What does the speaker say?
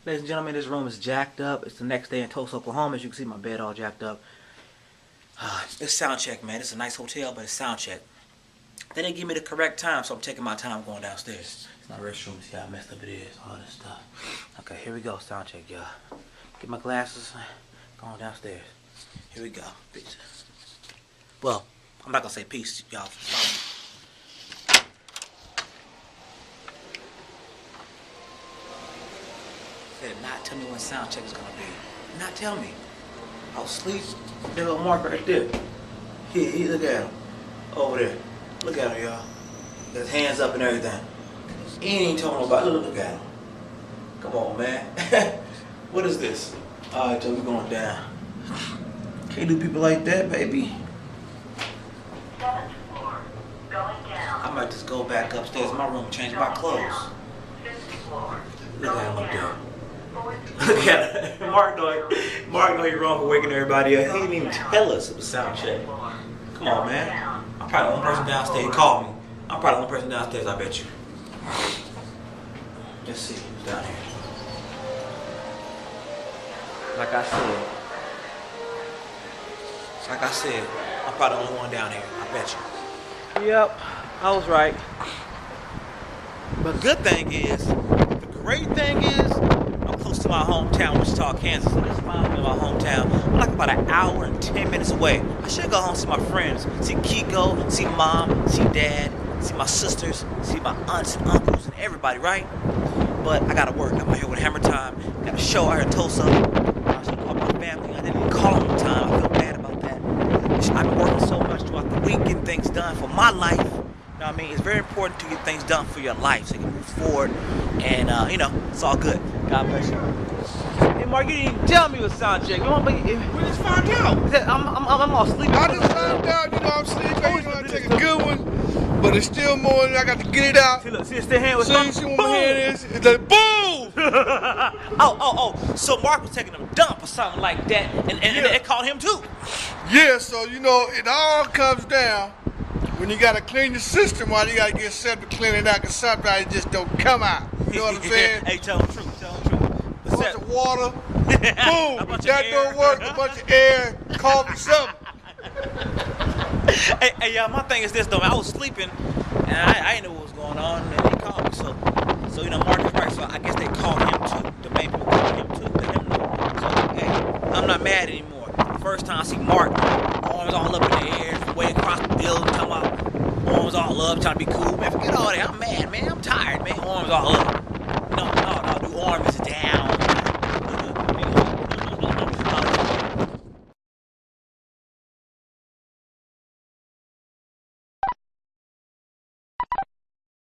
Ladies and gentlemen, this room is jacked up. It's the next day in Tulsa, Oklahoma. As you can see, my bed all jacked up. It's sound check, man. It's a nice hotel, but it's sound check. They didn't give me the correct time, so I'm taking my time going downstairs. It's not a restroom. See how messed up it is. All this stuff. Okay, here we go. Sound check, y'all. Get my glasses. Going downstairs. Here we go. Peace. Well, I'm not gonna say peace, y'all. Said not tell me when sound check is gonna be. Not tell me. I'll sleep. There go Mark right there. He look at him. Over there. Look at him, y'all. His hands up and everything. He ain't even talking about. Look at him. Come on, man. What is this? Alright, so we're going down. Can't do people like that, baby. 7th floor, going down. I might just go back upstairs in my room and change my clothes. 5th floor, Look at him up going there. down. 4th Look at him. Mark know you're wrong for waking everybody up. He didn't even tell us it was sound check. Come on, man. I'm probably the only person downstairs. He called me. I'm probably the only person downstairs, I bet you. Let's see who's down here. Like I said, I'm probably the only one down here. I bet you. Yep, I was right. But good thing is, the great thing is, I'm close to my hometown, Wichita, Kansas. So this reminds me of my hometown. I'm like about an hour and 10 minutes away. I should go home, see my friends, see Kiko, see mom, see dad, see my sisters, see my aunts and uncles and everybody, right? But I gotta work. I'm out here with Hammer Time. Got a show out here in Tulsa. I should call my family. I didn't even call them on time. I feel bad about that. I've been working so much throughout the week, getting things done for my life. You know what I mean? It's very important to get things done for your life so you can move forward. And, you know, it's all good. God bless you. Hey, Mark, you didn't even tell me it was sound check. You want me? We just found out. I'm all sleeping. I just found out, you know, I'm sleeping. You know, I take a good one, but it's still morning. I got to get it out. See, look, see, it's the hand with See what my hand is? It's like boom! oh. So Mark was taking a dump or something like that, and it called him too. Yeah, so, you know, it all comes down when you got to clean the system while you got to get set to clean it out, because sometimes it just don't come out. You know what I'm saying? Hey, tell the truth, tell the truth. A bunch of water, boom, A bunch if that of don't air. work, a bunch of air, call me something. Hey, y'all, my thing is this though, man. I was sleeping, and I didn't know what was going on, and they called me, so you know, Mark is right, so I guess they called him too. The main people called him too, let him know. So, hey, I'm not mad anymore. The first time I see Mark, arms all up in the air, way across the building, talking about arms all up, trying to be cool. Man, forget all that. I'm mad, man. I'm tired, man. Arms all up.